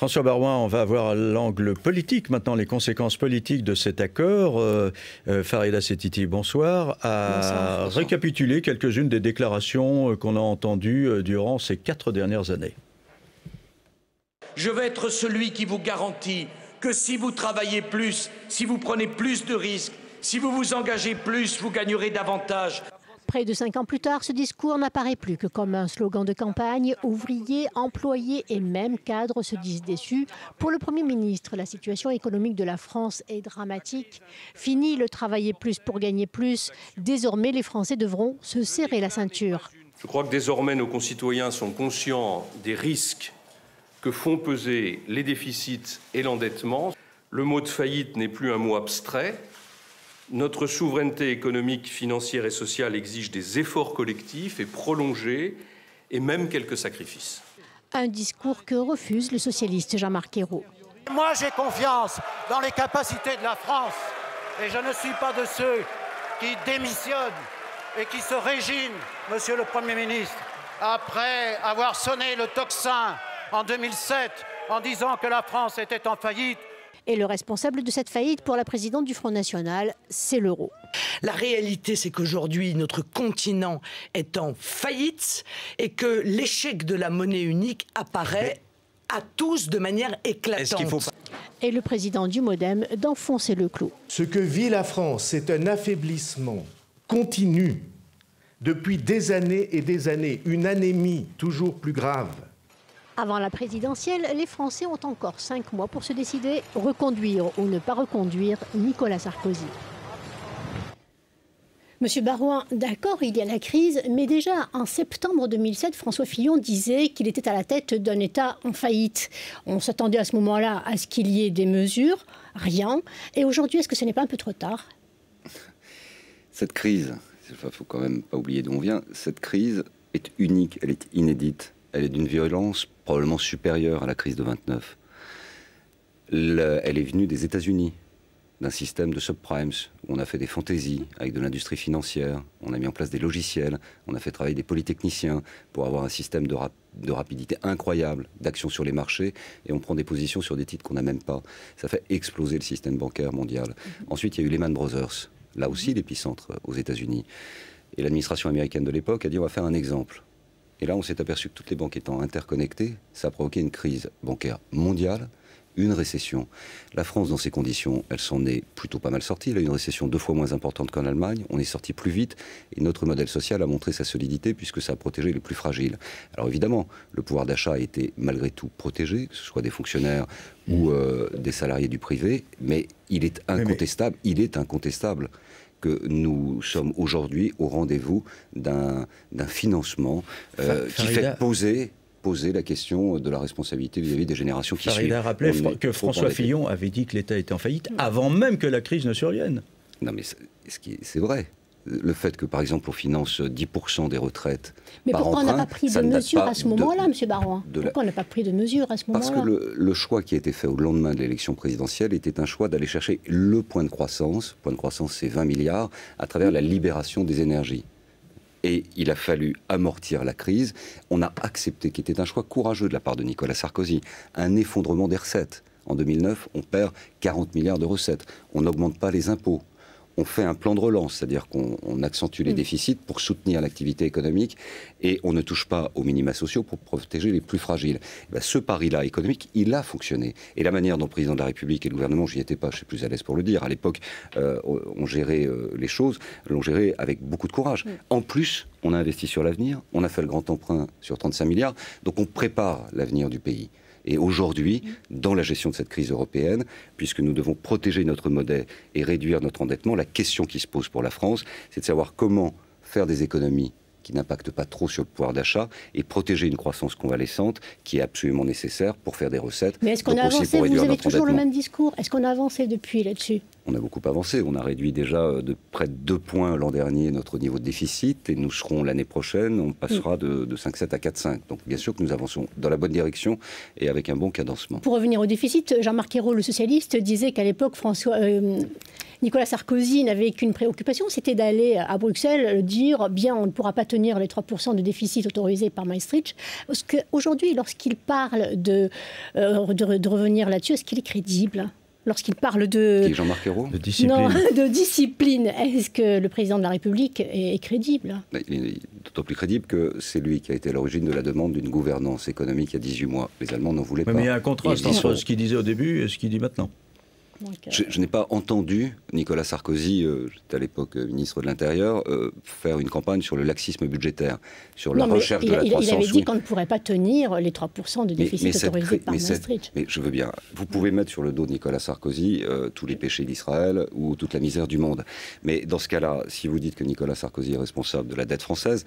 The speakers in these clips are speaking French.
François Baroin, on va voir l'angle politique maintenant, les conséquences politiques de cet accord. Farida Settiti, bonsoir. À récapituler quelques-unes des déclarations qu'on a entendues durant ces 4 dernières années. Je vais être celui qui vous garantit que si vous travaillez plus, si vous prenez plus de risques, si vous vous engagez plus, vous gagnerez davantage. Près de 5 ans plus tard, ce discours n'apparaît plus que comme un slogan de campagne. Ouvriers, employés et même cadres se disent déçus. Pour le Premier ministre, la situation économique de la France est dramatique. Fini le travailler plus pour gagner plus. Désormais, les Français devront se serrer la ceinture. Je crois que désormais nos concitoyens sont conscients des risques que font peser les déficits et l'endettement. Le mot de faillite n'est plus un mot abstrait. Notre souveraineté économique, financière et sociale exige des efforts collectifs et prolongés, et même quelques sacrifices. Un discours que refuse le socialiste Jean-Marc Ayrault. Moi, j'ai confiance dans les capacités de la France, et je ne suis pas de ceux qui démissionnent et qui se résignent, Monsieur le Premier ministre, après avoir sonné le tocsin en 2007 en disant que la France était en faillite. Et le responsable de cette faillite pour la présidente du Front National, c'est l'euro. La réalité, c'est qu'aujourd'hui, notre continent est en faillite et que l'échec de la monnaie unique apparaît à tous de manière éclatante. Et le président du MoDem d'enfoncer le clou. Ce que vit la France, c'est un affaiblissement continu depuis des années et des années, une anémie toujours plus grave. Avant la présidentielle, les Français ont encore 5 mois pour se décider, reconduire ou ne pas reconduire Nicolas Sarkozy. Monsieur Baroin, d'accord, il y a la crise, mais déjà en septembre 2007, François Fillon disait qu'il était à la tête d'un État en faillite. On s'attendait à ce moment-là à ce qu'il y ait des mesures, rien. Et aujourd'hui, est-ce que ce n'est pas un peu trop tard? Cette crise, il ne faut quand même pas oublier d'où on vient, cette crise est unique, elle est inédite. Elle est d'une violence probablement supérieure à la crise de 29. Elle est venue des États-Unis, d'un système de subprimes, où on a fait des fantaisies avec de l'industrie financière, on a mis en place des logiciels, on a fait travailler des polytechniciens pour avoir un système de rapidité incroyable, d'action sur les marchés, et on prend des positions sur des titres qu'on n'a même pas. Ça fait exploser le système bancaire mondial. Ensuite, il y a eu Lehman Brothers, là aussi l'épicentre aux États-Unis. Et l'administration américaine de l'époque a dit on va faire un exemple. Et là, on s'est aperçu que toutes les banques étant interconnectées, ça a provoqué une crise bancaire mondiale, une récession. La France, dans ces conditions, elle s'en est plutôt pas mal sortie. Elle a eu une récession 2 fois moins importante qu'en Allemagne. On est sorti plus vite et notre modèle social a montré sa solidité puisque ça a protégé les plus fragiles. Alors évidemment, le pouvoir d'achat a été malgré tout protégé, que ce soit des fonctionnaires ou des salariés du privé, mais il est incontestable que nous sommes aujourd'hui au rendez-vous d'un financement qui fait poser la question de la responsabilité vis-à-vis des générations qui suivent. Farida rappelait que François Fillon avait dit que l'État était en faillite avant même que la crise ne survienne. Non mais c'est vrai. Le fait que, par exemple, on finance 10% des retraites. Mais pourquoi on n'a pas pris de mesures à ce moment-là, M. Baroin? Pourquoi on n'a pas pris de mesures à ce moment-là? Parce que le choix qui a été fait au lendemain de l'élection présidentielle était un choix d'aller chercher le point de croissance. Le point de croissance, c'est 20 milliards, à travers la libération des énergies. Et il a fallu amortir la crise. On a accepté, qui était un choix courageux de la part de Nicolas Sarkozy, un effondrement des recettes. En 2009, on perd 40 milliards de recettes. On n'augmente pas les impôts. On fait un plan de relance, c'est-à-dire qu'on accentue les déficits pour soutenir l'activité économique et on ne touche pas aux minima sociaux pour protéger les plus fragiles. Et bien, ce pari-là économique, il a fonctionné. Et la manière dont le président de la République et le gouvernement, j'y étais pas, je suis plus à l'aise pour le dire, à l'époque, on gérait les choses, l'ont géré avec beaucoup de courage. En plus, on a investi sur l'avenir, on a fait le grand emprunt sur 35 milliards, donc on prépare l'avenir du pays. Et aujourd'hui, dans la gestion de cette crise européenne, puisque nous devons protéger notre modèle et réduire notre endettement, la question qui se pose pour la France, c'est de savoir comment faire des économies qui n'impactent pas trop sur le pouvoir d'achat et protéger une croissance convalescente qui est absolument nécessaire pour faire des recettes. Mais est-ce qu'on a avancé? Vous avez toujours le même discours. Est-ce qu'on a avancé depuis là-dessus? On a beaucoup avancé. On a réduit déjà de près de 2 points l'an dernier notre niveau de déficit et nous serons l'année prochaine, on passera de 5,7 à 4,5. Donc bien sûr que nous avançons dans la bonne direction et avec un bon cadencement. Pour revenir au déficit, Jean-Marc Ayrault, le socialiste, disait qu'à l'époque, Nicolas Sarkozy n'avait qu'une préoccupation, c'était d'aller à Bruxelles dire bien on ne pourra pas tenir les 3% de déficit autorisés par Maastricht. Parce qu'aujourd'hui, lorsqu'il parle de revenir là-dessus, est-ce qu'il est crédible ? Lorsqu'il parle de... Qui est Jean-Marc Ayrault ? De discipline. Non, de discipline. Est-ce que le président de la République est crédible ? Il est d'autant plus crédible que c'est lui qui a été à l'origine de la demande d'une gouvernance économique il y a 18 mois. Les Allemands n'en voulaient pas. Mais il y a un contraste entre ce qu'il disait au début et ce qu'il dit maintenant. Je n'ai pas entendu Nicolas Sarkozy, j'étais à l'époque ministre de l'Intérieur, faire une campagne sur le laxisme budgétaire, sur la recherche de la croissance. Il avait dit qu'on ne pourrait pas tenir les 3% de déficit autorisés par Maastricht. Mais je veux bien, vous pouvez mettre sur le dos de Nicolas Sarkozy tous les péchés d'Israël ou toute la misère du monde. Mais dans ce cas-là, si vous dites que Nicolas Sarkozy est responsable de la dette française,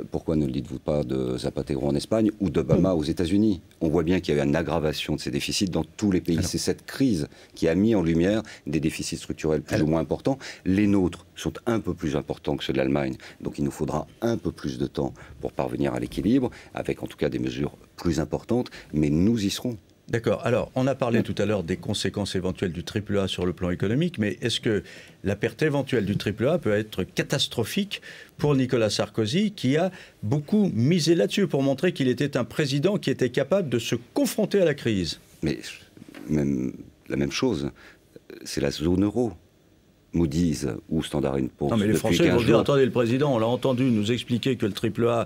pourquoi ne le dites-vous pas de Zapatero en Espagne ou d'Obama aux États-Unis? On voit bien qu'il y a eu une aggravation de ces déficits dans tous les pays. C'est cette crise qui a mis en lumière des déficits structurels plus ou moins importants. Les nôtres sont un peu plus importants que ceux de l'Allemagne. Donc il nous faudra un peu plus de temps pour parvenir à l'équilibre, avec en tout cas des mesures plus importantes, mais nous y serons. D'accord. Alors, on a parlé tout à l'heure des conséquences éventuelles du AAA sur le plan économique, mais est-ce que la perte éventuelle du AAA peut être catastrophique pour Nicolas Sarkozy, qui a beaucoup misé là-dessus pour montrer qu'il était un président qui était capable de se confronter à la crise? Mais même la même chose, c'est la zone euro. Moody's ou Standard & Poor's. Non, mais les Français vont dire, attendez, le président, on l'a entendu nous expliquer que le AAA,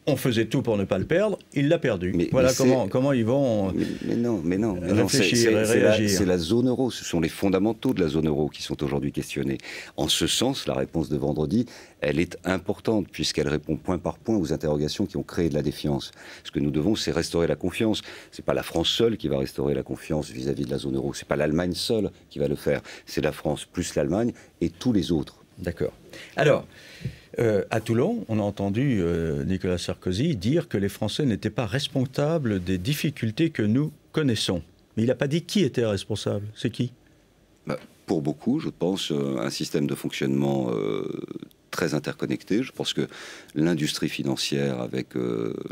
on faisait tout pour ne pas le perdre, il l'a perdu. Voilà comment ils vont réfléchir et réagir. C'est la zone euro, ce sont les fondamentaux de la zone euro qui sont aujourd'hui questionnés. En ce sens, la réponse de vendredi, elle est importante, puisqu'elle répond point par point aux interrogations qui ont créé de la défiance. Ce que nous devons, c'est restaurer la confiance. Ce n'est pas la France seule qui va restaurer la confiance vis-à-vis de la zone euro. Ce n'est pas l'Allemagne seule qui va le faire. C'est la France plus l'Allemagne et tous les autres. D'accord. Alors, à Toulon, on a entendu Nicolas Sarkozy dire que les Français n'étaient pas responsables des difficultés que nous connaissons. Mais il n'a pas dit qui était responsable. C'est qui ? Pour beaucoup, je pense, un système de fonctionnement très interconnecté. Je pense que l'industrie financière, avec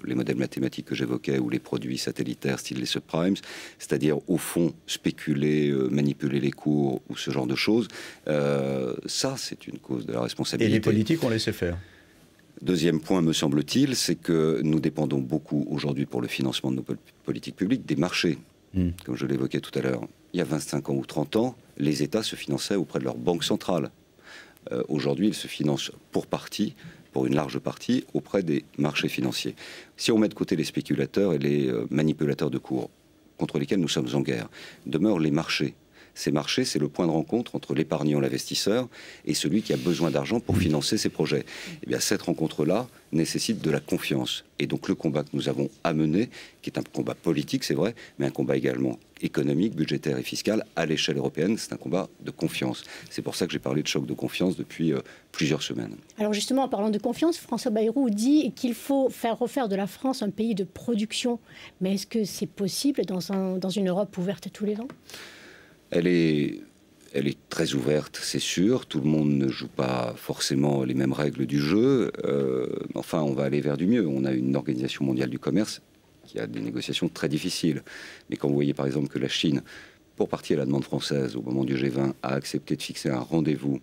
les modèles mathématiques que j'évoquais, ou les produits satellitaires style les subprimes, c'est-à-dire au fond spéculer, manipuler les cours ou ce genre de choses, ça c'est une cause de la responsabilité. Et les politiques ont laissé faire. Deuxième point, me semble-t-il, c'est que nous dépendons beaucoup aujourd'hui pour le financement de nos politiques publiques des marchés. Comme je l'évoquais tout à l'heure, il y a 25 ans ou 30 ans, les États se finançaient auprès de leur banque centrale. Aujourd'hui, ils se financent pour une large partie, auprès des marchés financiers. Si on met de côté les spéculateurs et les manipulateurs de cours, contre lesquels nous sommes en guerre, demeurent les marchés. Ces marchés, c'est le point de rencontre entre l'épargnant, l'investisseur, et celui qui a besoin d'argent pour financer ses projets. Eh bien, cette rencontre-là nécessite de la confiance. Et donc, le combat que nous avons à mener, qui est un combat politique, c'est vrai, mais un combat également économique, budgétaire et fiscal, à l'échelle européenne, c'est un combat de confiance. C'est pour ça que j'ai parlé de choc de confiance depuis plusieurs semaines. Alors justement, en parlant de confiance, François Bayrou dit qu'il faut faire refaire de la France un pays de production. Mais est-ce que c'est possible dans une Europe ouverte à tous les vents ? Elle est très ouverte, c'est sûr. Tout le monde ne joue pas forcément les mêmes règles du jeu. Enfin, on va aller vers du mieux. On a une organisation mondiale du commerce qui a des négociations très difficiles. Mais quand vous voyez par exemple que la Chine, pour partie à la demande française, au moment du G20, a accepté de fixer un rendez-vous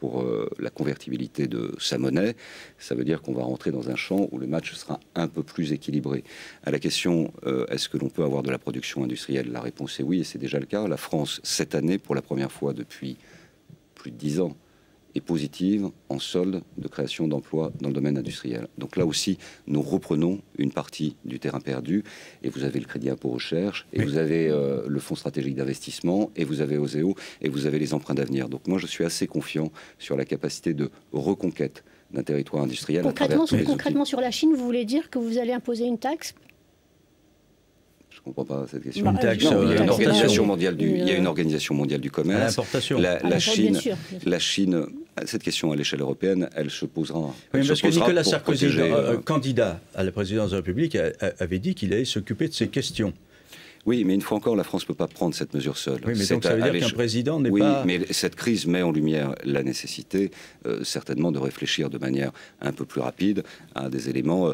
pour la convertibilité de sa monnaie, ça veut dire qu'on va rentrer dans un champ où le match sera un peu plus équilibré. À la question, est-ce que l'on peut avoir de la production industrielle? La réponse est oui, et c'est déjà le cas. La France, cette année, pour la première fois depuis plus de 10 ans, est positive en solde de création d'emplois dans le domaine industriel. Donc là aussi, nous reprenons une partie du terrain perdu, et vous avez le crédit impôt recherche, et vous avez le fonds stratégique d'investissement, et vous avez OSEO, et vous avez les emprunts d'avenir. Donc moi, je suis assez confiant sur la capacité de reconquête d'un territoire industriel. Concrètement, sur la Chine, vous voulez dire que vous allez imposer une taxe? Je ne comprends pas cette question. Une taxe, non, il y a une organisation mondiale il y a une organisation mondiale du commerce. L'importation. La Chine, cette question à l'échelle européenne, elle se posera. Oui, parce que Nicolas Sarkozy, candidat à la présidence de la République, avait dit qu'il allait s'occuper de ces questions. Oui, mais une fois encore, la France ne peut pas prendre cette mesure seule. Oui, mais donc ça veut dire qu'un président n'est pas... Oui, mais cette crise met en lumière la nécessité, certainement, de réfléchir de manière un peu plus rapide à des éléments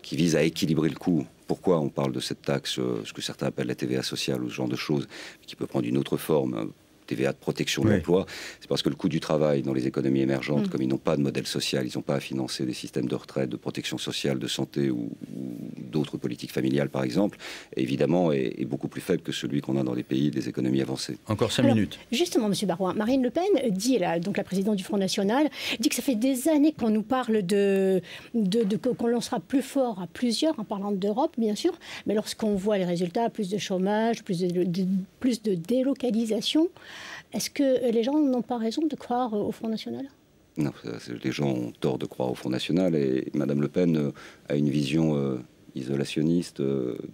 qui visent à équilibrer le coût. Pourquoi on parle de cette taxe, ce que certains appellent la TVA sociale ou ce genre de choses, qui peut prendre une autre forme, TVA de protection de l'emploi, c'est parce que le coût du travail dans les économies émergentes, comme ils n'ont pas de modèle social, ils n'ont pas à financer des systèmes de retraite, de protection sociale, de santé ou d'autres politiques familiales par exemple, évidemment est beaucoup plus faible que celui qu'on a dans les pays des économies avancées. Encore 5 minutes. Justement, M. Baroin, Marine Le Pen dit, donc la présidente du Front National, dit que ça fait des années qu'on nous parle qu'on lancera plus fort à plusieurs, en parlant d'Europe bien sûr, mais lorsqu'on voit les résultats, plus de chômage, plus de délocalisation, est-ce que les gens n'ont pas raison de croire au Front National ? Non, les gens ont tort de croire au Front National et Mme Le Pen a une vision isolationniste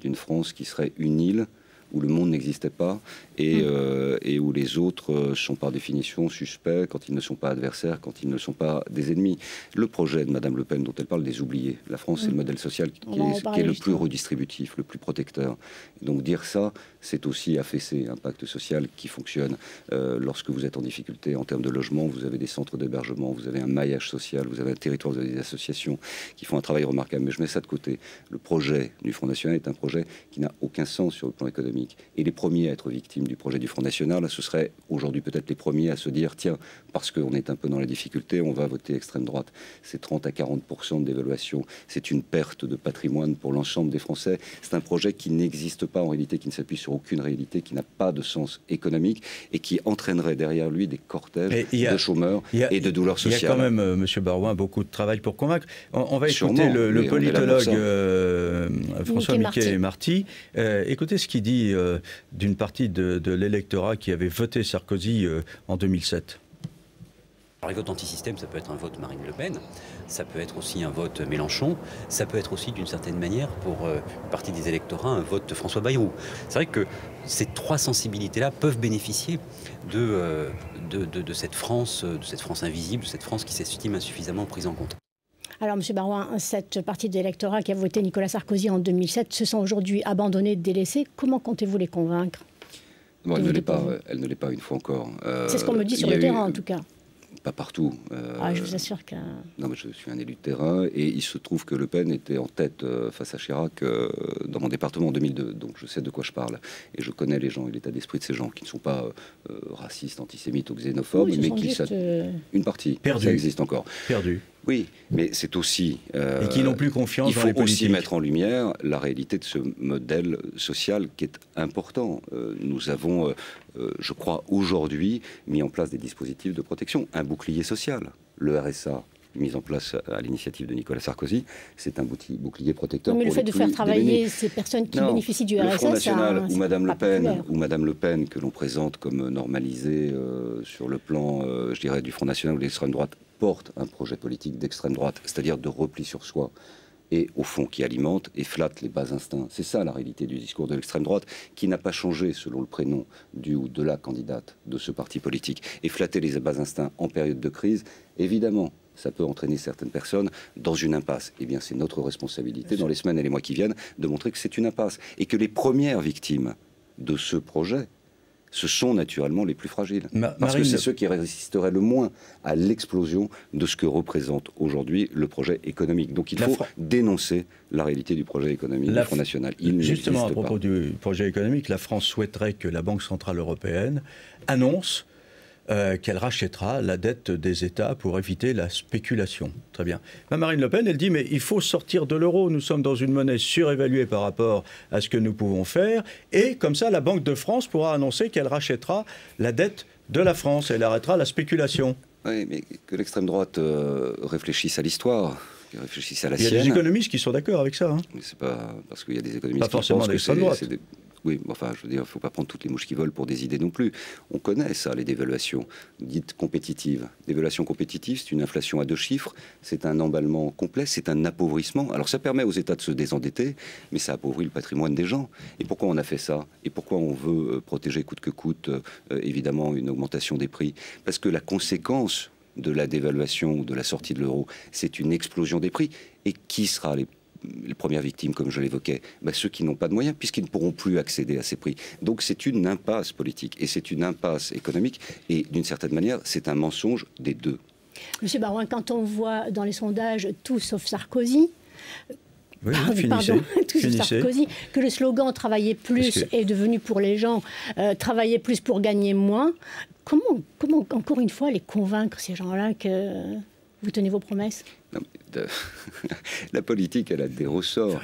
d'une France qui serait une île où le monde n'existait pas et où les autres sont par définition suspects quand ils ne sont pas adversaires, quand ils ne sont pas des ennemis. Le projet de Mme Le Pen dont elle parle des oubliés, la France c'est le modèle social qui est le plus redistributif, le plus protecteur. Et donc dire ça, c'est aussi affaisser un pacte social qui fonctionne. Lorsque vous êtes en difficulté en termes de logement, vous avez des centres d'hébergement, vous avez un maillage social, vous avez un territoire, vous avez des associations qui font un travail remarquable. Mais je mets ça de côté. Le projet du Front National est un projet qui n'a aucun sens sur le plan économique. Et les premiers à être victimes du projet du Front National, ce serait aujourd'hui peut-être les premiers à se dire tiens, parce qu'on est un peu dans la difficulté, on va voter extrême droite. C'est 30 à 40% de dévaluation. C'est une perte de patrimoine pour l'ensemble des Français. C'est un projet qui n'existe pas en réalité, qui ne s'appuie sur aucune réalité, qui n'a pas de sens économique et qui entraînerait derrière lui des cortèges de chômeurs et de douleurs sociales. Il y a quand même, M. Baroin, beaucoup de travail pour convaincre. On va écouter le politologue François-Mickey Marty. Écoutez ce qu'il dit d'une partie de l'électorat qui avait voté Sarkozy en 2007. Alors, les votes anti-système, ça peut être un vote Marine Le Pen, ça peut être aussi un vote Mélenchon, ça peut être aussi d'une certaine manière pour une partie des électorats un vote François Bayrou. C'est vrai que ces trois sensibilités-là peuvent bénéficier de cette France invisible, de cette France qui s'estime insuffisamment prise en compte. Alors, M. Baroin, cette partie de l'électorat qui a voté Nicolas Sarkozy en 2007 se sent aujourd'hui abandonnés, délaissés. Comment comptez-vous les convaincre? Bon, elle ne l'est pas une fois encore. C'est ce qu'on me dit sur le terrain, en tout cas. Pas partout. Je vous assure que... Non, mais je suis un élu de terrain et il se trouve que Le Pen était en tête face à Chirac dans mon département en 2002. Donc je sais de quoi je parle. Et je connais les gens et l'état d'esprit de ces gens qui ne sont pas racistes, antisémites ou xénophobes, mais qui... Une partie. Perdu. Ça existe encore. Perdu. Oui, mais c'est aussi... et qui n'ont plus confiance dans les politiques. Il faut aussi mettre en lumière la réalité de ce modèle social qui est important. Nous avons, je crois, aujourd'hui mis en place des dispositifs de protection. Un bouclier social, le RSA, mis en place à l'initiative de Nicolas Sarkozy, c'est un bouclier protecteur. Mais le fait de faire travailler ces personnes qui bénéficient du RSA, le Front National ou Madame Le Pen, que l'on présente comme normalisée sur le plan, je dirais, du Front National ou de l'extrême droite, porte un projet politique d'extrême droite, c'est-à-dire de repli sur soi, et au fond qui alimente et flatte les bas instincts. C'est ça la réalité du discours de l'extrême droite, qui n'a pas changé selon le prénom du ou de la candidate de ce parti politique. Et flatter les bas instincts en période de crise, évidemment, ça peut entraîner certaines personnes dans une impasse. Eh bien, c'est notre responsabilité, dans les semaines et les mois qui viennent, de montrer que c'est une impasse. Et que les premières victimes de ce projet, ce sont naturellement les plus fragiles. Parce que c'est ceux qui résisteraient le moins à l'explosion de ce que représente aujourd'hui le projet économique. Donc il faut dénoncer la réalité du projet économique du Front National. Justement, à propos du projet économique, la France souhaiterait que la Banque Centrale Européenne annonce qu'elle rachètera la dette des États pour éviter la spéculation. Très bien. Marine Le Pen, elle dit, mais il faut sortir de l'euro. Nous sommes dans une monnaie surévaluée par rapport à ce que nous pouvons faire. Et comme ça, la Banque de France pourra annoncer qu'elle rachètera la dette de la France. Elle arrêtera la spéculation. Oui, mais que l'extrême droite réfléchisse à l'histoire. Réfléchisse à la sienne. Il y a des économistes qui sont d'accord avec ça. Hein. Mais c'est pas parce qu'il y a des économistes qui pensent que c'est droite. Oui, enfin, je veux dire, il ne faut pas prendre toutes les mouches qui volent pour des idées non plus. On connaît ça, les dévaluations dites compétitives. Dévaluation compétitive, c'est une inflation à 2 chiffres, c'est un emballement complet, c'est un appauvrissement. Alors ça permet aux États de se désendetter, mais ça appauvrit le patrimoine des gens. Et pourquoi on a fait ça? Et pourquoi on veut protéger coûte que coûte, évidemment, une augmentation des prix? Parce que la conséquence de la dévaluation ou de la sortie de l'euro, c'est une explosion des prix. Et qui sera les premières victimes, comme je l'évoquais, ceux qui n'ont pas de moyens, puisqu'ils ne pourront plus accéder à ces prix. Donc c'est une impasse politique, et c'est une impasse économique, et d'une certaine manière, c'est un mensonge des deux. Monsieur Baroin, quand on voit dans les sondages tout sauf Sarkozy, Oui, Sarkozy, que le slogan « Travailler plus » est devenu pour les gens « Travailler plus pour gagner moins ». Comment, encore une fois, les convaincre, ces gens-là, que vous tenez vos promesses ? Non, la politique, elle a des ressorts.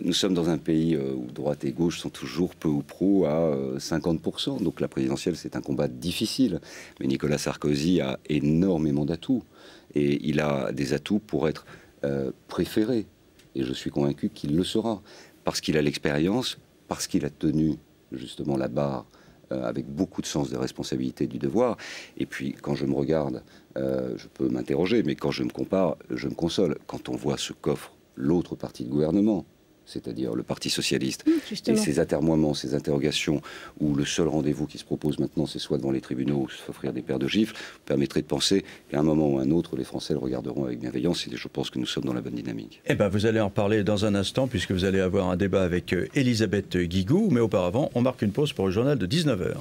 Nous sommes dans un pays où droite et gauche sont toujours peu ou prou à 50%. Donc la présidentielle, c'est un combat difficile. Mais Nicolas Sarkozy a énormément d'atouts. Et il a des atouts pour être préféré. Et je suis convaincu qu'il le sera. Parce qu'il a l'expérience, parce qu'il a tenu justement la barre avec beaucoup de sens de responsabilité du devoir. Et puis, quand je me regarde, je peux m'interroger, mais quand je me compare, je me console. Quand on voit ce qu'offre l'autre parti de gouvernement, c'est-à-dire le Parti socialiste, et ses atermoiements, ses interrogations, où le seul rendez-vous qui se propose maintenant, c'est soit devant les tribunaux ou s'offrir des paires de gifles, permettrait de penser qu'à un moment ou à un autre, les Français le regarderont avec bienveillance, et je pense que nous sommes dans la bonne dynamique. Eh bien, vous allez en reparler dans un instant, puisque vous allez avoir un débat avec Elisabeth Guigou, mais auparavant, on marque une pause pour le journal de 19h.